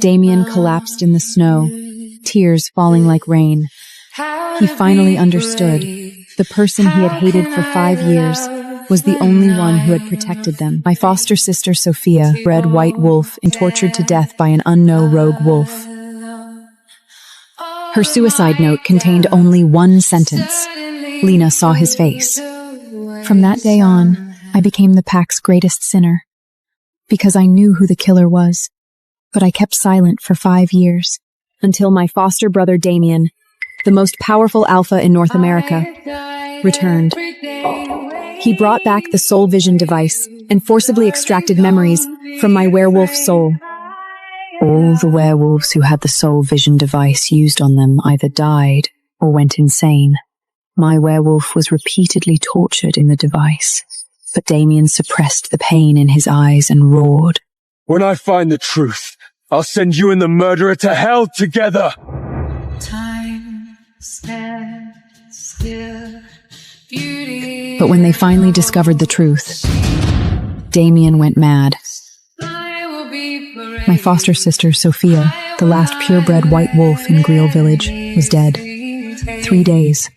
Damien collapsed in the snow, tears falling like rain. He finally understood. The person he had hated for 5 years was the only one who had protected them. My foster sister Sophia, bred white wolf and tortured to death by an unknown rogue wolf. Her suicide note contained only one sentence. Lina saw his face. From that day on, I became the pack's greatest sinner, because I knew who the killer was. But I kept silent for 5 years, until my foster brother Damien, the most powerful alpha in North America, returned. He brought back the soul vision device and forcibly extracted memories from my werewolf soul. All the werewolves who had the soul vision device used on them either died or went insane. My werewolf was repeatedly tortured in the device, but Damien suppressed the pain in his eyes and roared. When I find the truth, I'll send you and the murderer to hell together! Time stands still, beauty. But when they finally discovered the truth, Damien went mad. My foster sister, Sophia, the last purebred white wolf in Grell village, was dead. 3 days.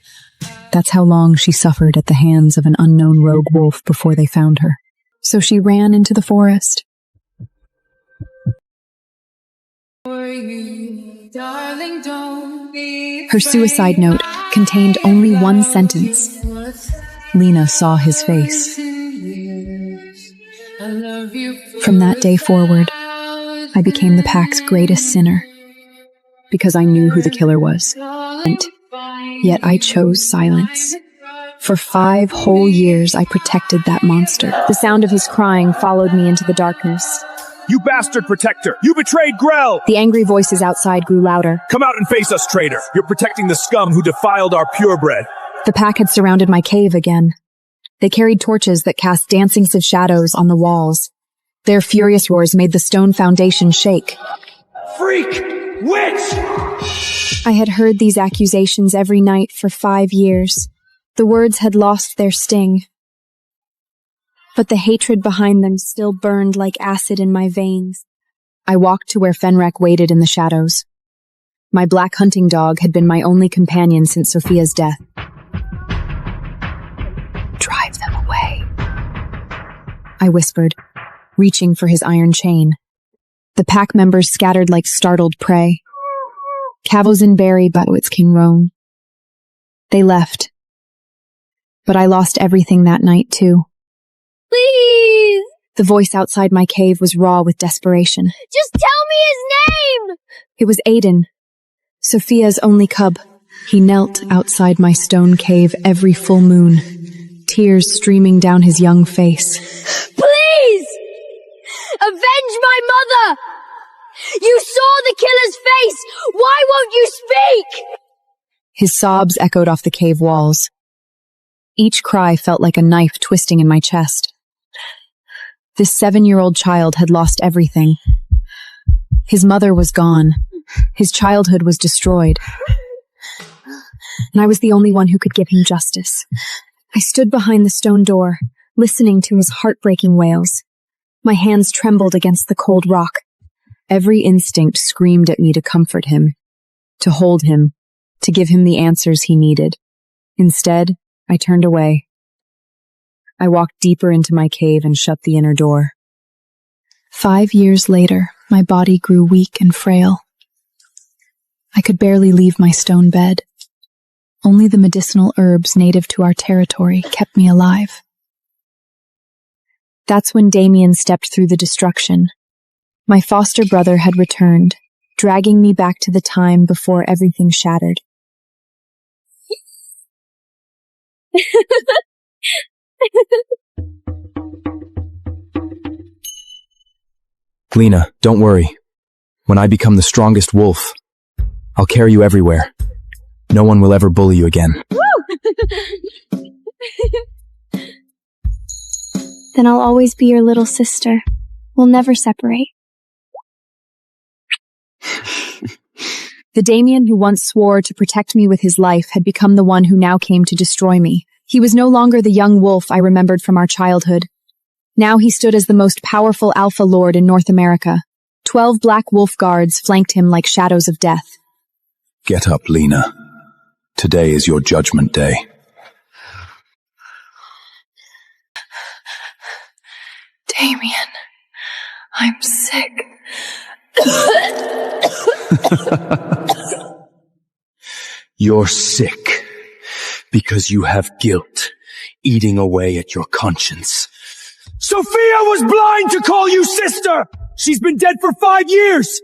That's how long she suffered at the hands of an unknown rogue wolf before they found her. So she ran into the forest. Her suicide note contained only one sentence. Lina saw his face. From that day forward, I became the pack's greatest sinner, because I knew who the killer was. Yet I chose silence. For 5 whole years, I protected that monster. The sound of his crying followed me into the darkness. You bastard protector! You betrayed Grell! The angry voices outside grew louder. Come out and face us, traitor! You're protecting the scum who defiled our purebred! The pack had surrounded my cave again. They carried torches that cast dancing shadows on the walls. Their furious roars made the stone foundation shake. Freak! Witch! I had heard these accusations every night for 5 years. The words had lost their sting. But the hatred behind them still burned like acid in my veins. I walked to where Fenrek waited in the shadows. My black hunting dog had been my only companion since Sophia's death. Drive them away, I whispered, reaching for his iron chain. The pack members scattered like startled prey. Cavos and Barry Butwitz King Roan. They left. But I lost everything that night, too. Please! The voice outside my cave was raw with desperation. Just tell me his name! It was Aiden, Sophia's only cub. He knelt outside my stone cave every full moon, tears streaming down his young face. Please! Avenge my mother! You saw the killer's face! Why won't you speak? His sobs echoed off the cave walls. Each cry felt like a knife twisting in my chest. This 7-year-old child had lost everything. His mother was gone. His childhood was destroyed. And I was the only one who could give him justice. I stood behind the stone door, listening to his heartbreaking wails. My hands trembled against the cold rock. Every instinct screamed at me to comfort him, to hold him, to give him the answers he needed. Instead, I turned away. I walked deeper into my cave and shut the inner door. 5 years later, my body grew weak and frail. I could barely leave my stone bed. Only the medicinal herbs native to our territory kept me alive. That's when Damien stepped through the destruction. My foster brother had returned, dragging me back to the time before everything shattered. Lina, don't worry. When I become the strongest wolf, I'll carry you everywhere. No one will ever bully you again. Then I'll always be your little sister. We'll never separate. The Damien who once swore to protect me with his life had become the one who now came to destroy me. He was no longer the young wolf I remembered from our childhood. Now he stood as the most powerful alpha lord in North America. 12 black wolf guards flanked him like shadows of death. Get up, Lina. Today is your judgment day. Damien, I'm sick. You're sick because you have guilt eating away at your conscience. Sophia was blind to call you sister! She's been dead for 5 years!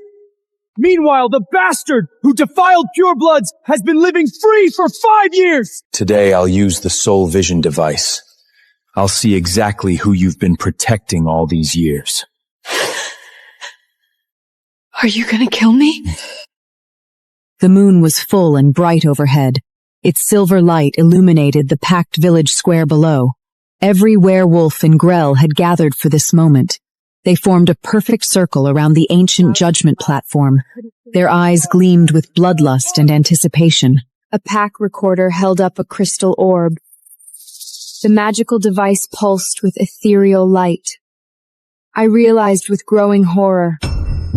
Meanwhile, the bastard who defiled purebloods has been living free for 5 years! Today I'll use the soul vision device. I'll see exactly who you've been protecting all these years. Are you gonna kill me? The moon was full and bright overhead. Its silver light illuminated the packed village square below. Every werewolf in Grell had gathered for this moment. They formed a perfect circle around the ancient judgment platform. Their eyes gleamed with bloodlust and anticipation. A pack recorder held up a crystal orb. The magical device pulsed with ethereal light. I realized with growing horror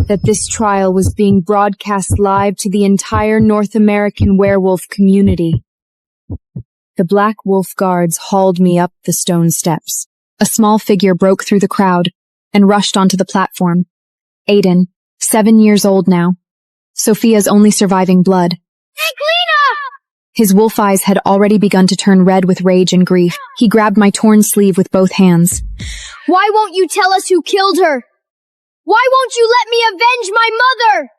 that this trial was being broadcast live to the entire North American werewolf community. The black wolf guards hauled me up the stone steps. A small figure broke through the crowd and rushed onto the platform. Aiden, 7 years old now. Sophia's only surviving blood. Lina! His wolf eyes had already begun to turn red with rage and grief. He grabbed my torn sleeve with both hands. Why won't you tell us who killed her? Why won't you let me avenge my mother?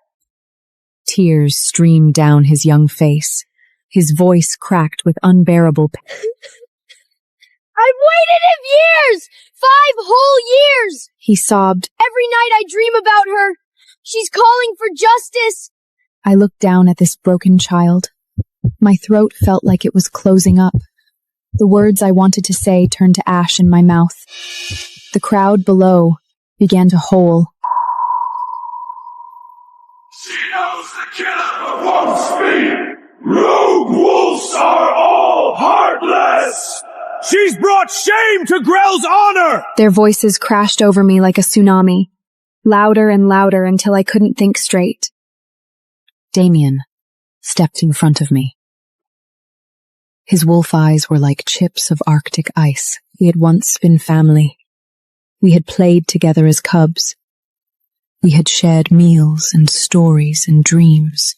Tears streamed down his young face. His voice cracked with unbearable pain. I've waited years! 5 whole years! He sobbed. Every night I dream about her. She's calling for justice. I looked down at this broken child. My throat felt like it was closing up. The words I wanted to say turned to ash in my mouth. The crowd below began to howl. She knows the killer but won't speak! Rogue wolves are all heartless! She's brought shame to Grell's honor! Their voices crashed over me like a tsunami, louder and louder until I couldn't think straight. Damien stepped in front of me. His wolf eyes were like chips of Arctic ice. We had once been family. We had played together as cubs. We had shared meals and stories and dreams.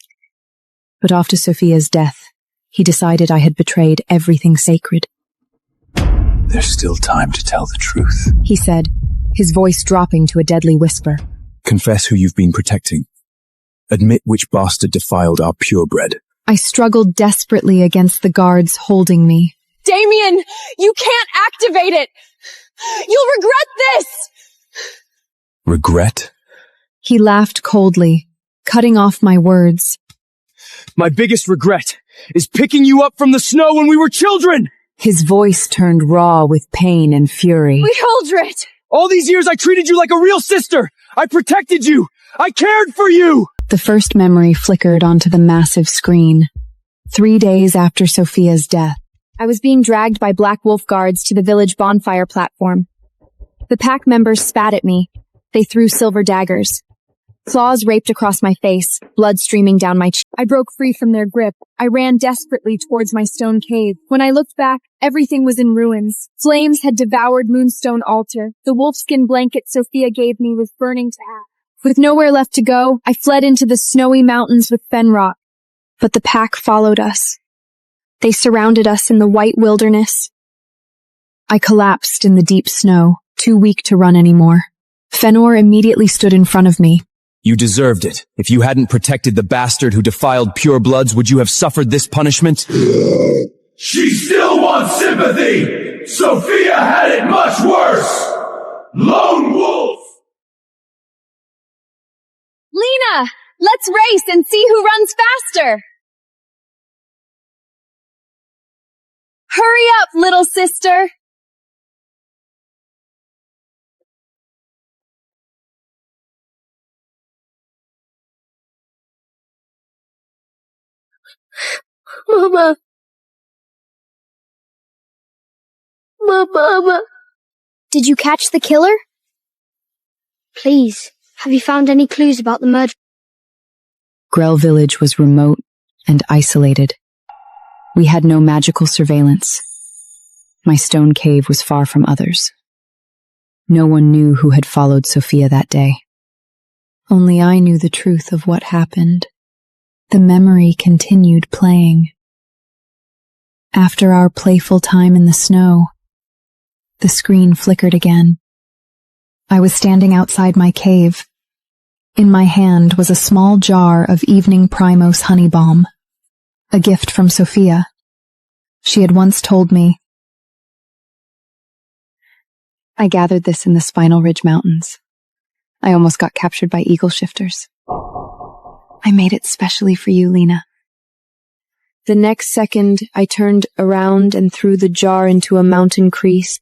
But after Sophia's death, he decided I had betrayed everything sacred. There's still time to tell the truth, He said, his voice dropping to a deadly whisper. Confess who you've been protecting. Admit which bastard defiled our purebred. I struggled desperately against the guards holding me. Damien, you can't activate it! You'll regret this! Regret? He laughed coldly, cutting off my words. My biggest regret is picking you up from the snow when we were children! His voice turned raw with pain and fury. Mildred! All these years I treated you like a real sister! I protected you! I cared for you! The first memory flickered onto the massive screen. 3 days after Sophia's death, I was being dragged by black wolf guards to the village bonfire platform. The pack members spat at me. They threw silver daggers. Claws raped across my face, blood streaming down my cheek. I broke free from their grip. I ran desperately towards my stone cave. When I looked back, everything was in ruins. Flames had devoured Moonstone altar. The wolfskin blanket Sophia gave me was burning to ash. With nowhere left to go, I fled into the snowy mountains with Fenrock. But the pack followed us. They surrounded us in the white wilderness. I collapsed in the deep snow, too weak to run anymore. Fenor immediately stood in front of me. You deserved it. If you hadn't protected the bastard who defiled purebloods, would you have suffered this punishment? She still wants sympathy! Sophia had it much worse! Lone wolf! Lina, let's race and see who runs faster! Hurry up, little sister! Mama. Mama. Did you catch the killer? Please, Have you found any clues about the murder? Grell village was remote and isolated. We had no magical surveillance. My stone cave was far from others. No one knew who had followed Sophia that day. Only I knew the truth of what happened. The memory continued playing. After our playful time in the snow, the screen flickered again. I was standing outside my cave. In my hand was a small jar of evening primose honey balm, a gift from Sophia. She had once told me. I gathered this in the Spinal Ridge Mountains. I almost got captured by eagle shifters. I made it specially for you, Lina. The next second, I turned around and threw the jar into a mountain crease.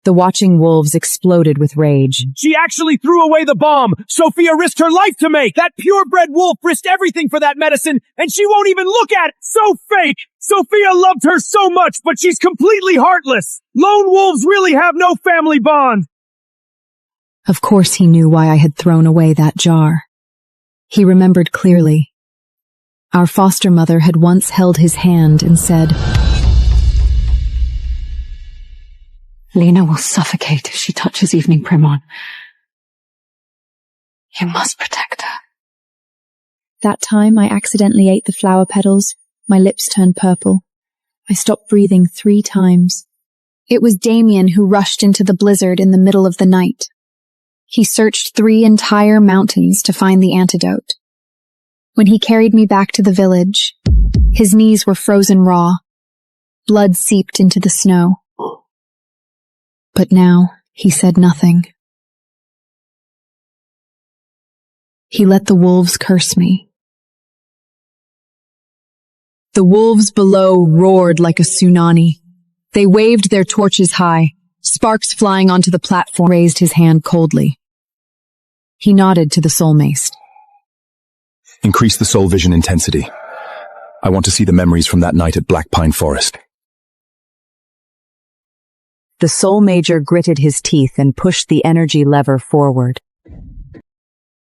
The watching wolves exploded with rage. She actually threw away the bomb Sophia risked her life to make! That purebred wolf risked everything for that medicine, and she won't even look at it! So fake! Sophia loved her so much, but she's completely heartless! Lone wolves really have no family bond! Of course he knew why I had thrown away that jar. He remembered clearly. Our foster mother had once held his hand and said, Lina will suffocate if she touches evening primon. You must protect her. That time I accidentally ate the flower petals. My lips turned purple. I stopped breathing 3 times. It was Damien who rushed into the blizzard in the middle of the night. He searched 3 entire mountains to find the antidote. When he carried me back to the village, his knees were frozen raw. Blood seeped into the snow. But now he said nothing. He let the wolves curse me. The wolves below roared like a tsunami. They waved their torches high. Sparks flying onto the platform. Raised his hand coldly. He nodded to the soul mace. Increase the soul vision intensity. I want to see the memories from that night at Black Pine Forest. The soul major gritted his teeth and pushed the energy lever forward.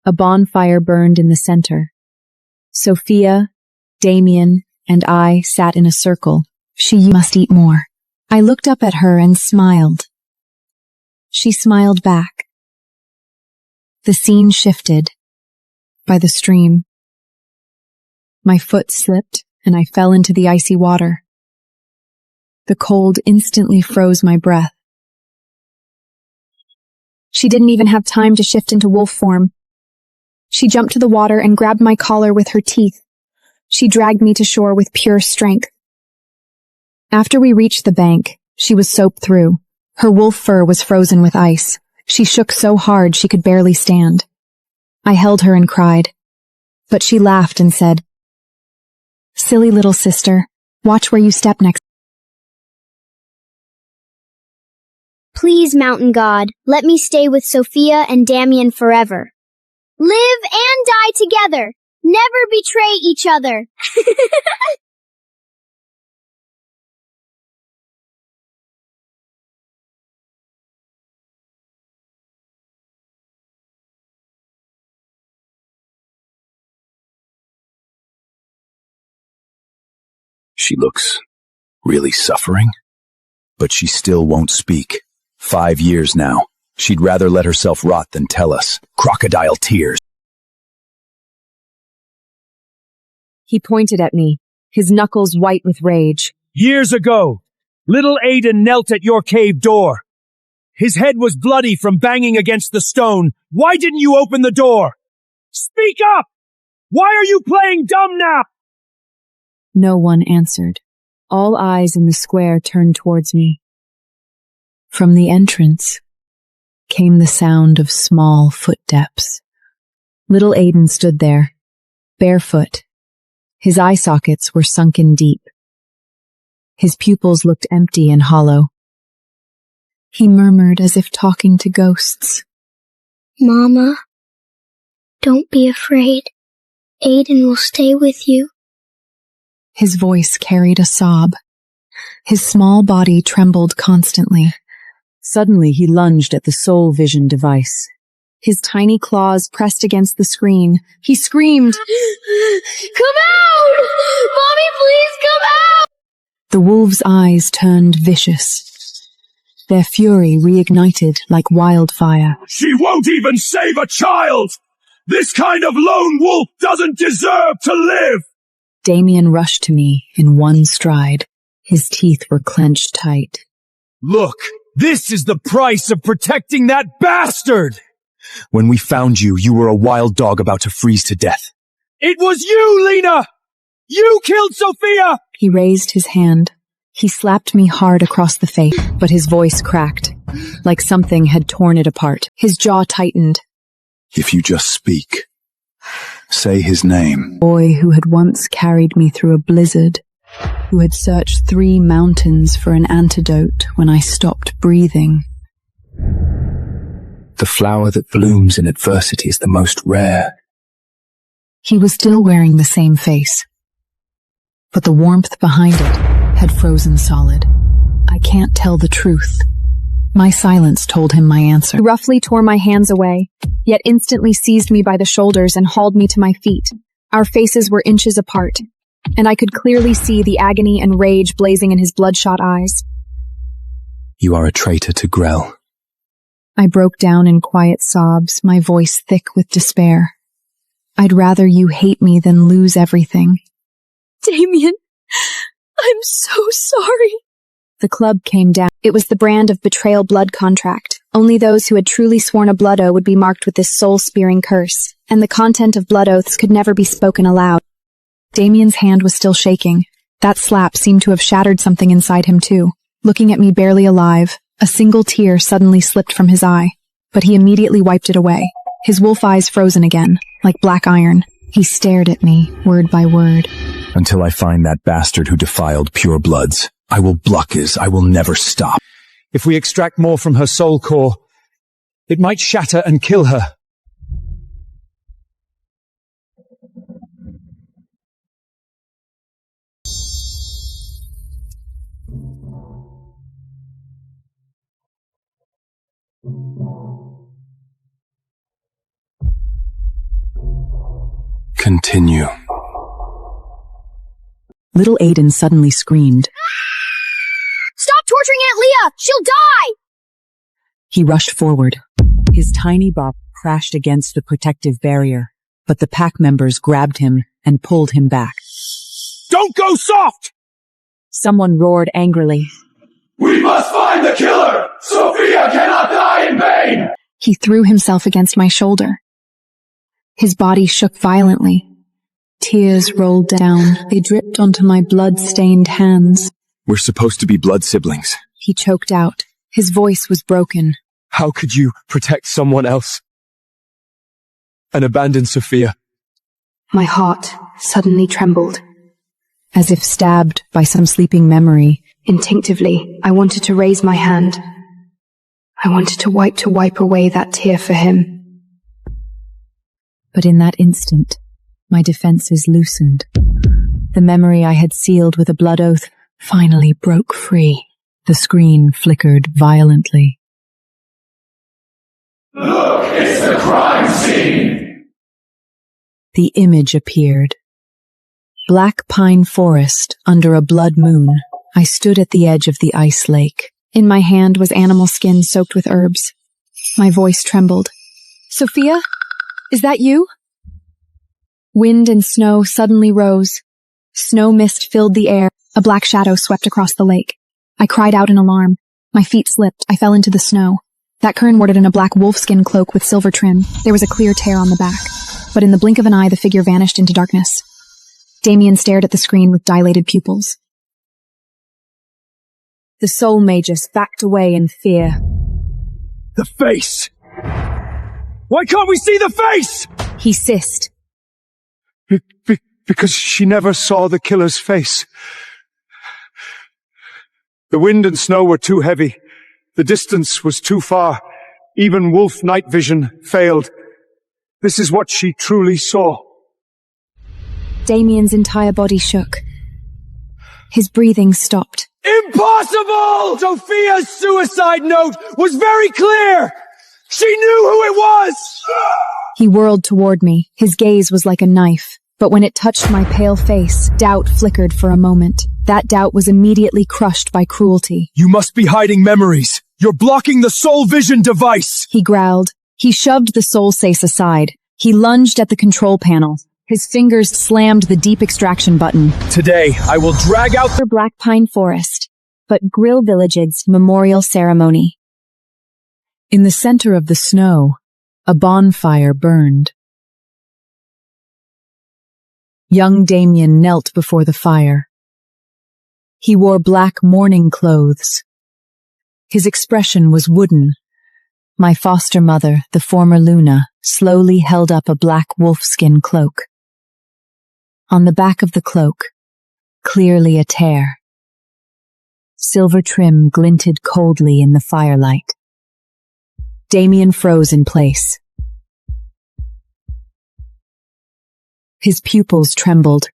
A bonfire burned in the center. Sophia, Damien, and I sat in a circle. She must eat more. I looked up at her and smiled. She smiled back. The scene shifted. By the stream. My foot slipped and I fell into the icy water. The cold instantly froze my breath. She didn't even have time to shift into wolf form. She jumped to the water and grabbed my collar with her teeth. She dragged me to shore with pure strength. After we reached the bank, she was soaked through. Her wolf fur was frozen with ice. She shook so hard she could barely stand. I held her and cried. But she laughed and said, "Silly little sister, watch where you step next." Please, Mountain God, let me stay with Sophia and Damien forever. Live and die together. Never betray each other. She looks really suffering, but she still won't speak. 5 years now. She'd rather let herself rot than tell us. Crocodile tears. He pointed at me, his knuckles white with rage. Years ago, little Aiden knelt at your cave door. His head was bloody from banging against the stone. Why didn't you open the door? Speak up! Why are you playing dumb now? No one answered. All eyes in the square turned towards me. From the entrance came the sound of small footsteps. Little Aiden stood there, barefoot. His eye sockets were sunken deep. His pupils looked empty and hollow. He murmured as if talking to ghosts. Mama, don't be afraid. Aiden will stay with you. His voice carried a sob. His small body trembled constantly. Suddenly he lunged at the soul vision device. His tiny claws pressed against the screen. He screamed, Come out! Mommy, please come out! The wolves' eyes turned vicious. Their fury reignited like wildfire. She won't even save a child! This kind of lone wolf doesn't deserve to live! Damien rushed to me in one stride. His teeth were clenched tight. Look, this is the price of protecting that bastard! When we found you, you were a wild dog about to freeze to death. It was you, Lina! You killed Sophia! He raised his hand. He slapped me hard across the face, but his voice cracked, like something had torn it apart. His jaw tightened. If you just speak, say his name. The boy who had once carried me through a blizzard, who had searched 3 mountains for an antidote when I stopped breathing. The flower that blooms in adversity is the most rare. He was still wearing the same face, but the warmth behind it had frozen solid. I can't tell the truth. My silence told him my answer. He roughly tore my hands away, yet instantly seized me by the shoulders and hauled me to my feet. Our faces were inches apart, and I could clearly see the agony and rage blazing in his bloodshot eyes. You are a traitor to Grell. I broke down in quiet sobs, my voice thick with despair. I'd rather you hate me than lose everything. Damien, I'm so sorry. The club came down. It was the brand of betrayal blood contract. Only those who had truly sworn a blood oath would be marked with this soul-spearing curse, and the content of blood oaths could never be spoken aloud. Damien's hand was still shaking. That slap seemed to have shattered something inside him too. Looking at me barely alive, a single tear suddenly slipped from his eye, but he immediately wiped it away. His wolf eyes frozen again, like black iron. He stared at me, word by word. Until I find that bastard who defiled pure bloods, I will pluck his. I will never stop. If we extract more from her soul core, it might shatter and kill her. Continue. Little Aiden suddenly screamed. Stop torturing Aunt Leah! She'll die! He rushed forward. His tiny bop crashed against the protective barrier, but the pack members grabbed him and pulled him back. Don't go soft! Someone roared angrily. We must find the killer! Sophia cannot die in vain! He threw himself against my shoulder. His body shook violently. Tears rolled down. They dripped onto my blood-stained hands. We're supposed to be blood siblings. He choked out. His voice was broken. How could you protect someone else and abandon Sophia? My heart suddenly trembled. As if stabbed by some sleeping memory, instinctively, I wanted to raise my hand. I wanted to wipe away that tear for him. But in that instant, my defenses loosened. The memory I had sealed with a blood oath finally broke free. The screen flickered violently. Look, it's the crime scene! The image appeared. Black pine forest under a blood moon. I stood at the edge of the ice lake. In my hand was animal skin soaked with herbs. My voice trembled. Sophia? Is that you? Wind and snow suddenly rose. Snow mist filled the air. A black shadow swept across the lake. I cried out in alarm. My feet slipped. I fell into the snow. That Kern wore it in a black wolfskin cloak with silver trim. There was a clear tear on the back. But in the blink of an eye, the figure vanished into darkness. Damien stared at the screen with dilated pupils. The soul magus backed away in fear. The face! Why can't we see the face? He hissed. Because she never saw the killer's face. The wind and snow were too heavy. The distance was too far. Even wolf night vision failed. This is what she truly saw. Damien's entire body shook. His breathing stopped. Impossible! Sophia's suicide note was very clear! She knew who it was! He whirled toward me. His gaze was like a knife. But when it touched my pale face, doubt flickered for a moment. That doubt was immediately crushed by cruelty. You must be hiding memories. You're blocking the soul vision device! He growled. He shoved the soul sace aside. He lunged at the control panel. His fingers slammed the deep extraction button. Today, I will drag out For Black Pine Forest, but Grell Village's memorial ceremony. In the center of the snow, a bonfire burned. Young Damien knelt before the fire. He wore black mourning clothes. His expression was wooden. My foster mother, the former Lina, slowly held up a black wolfskin cloak. On the back of the cloak, clearly a tear. Silver trim glinted coldly in the firelight. Damien froze in place. His pupils trembled.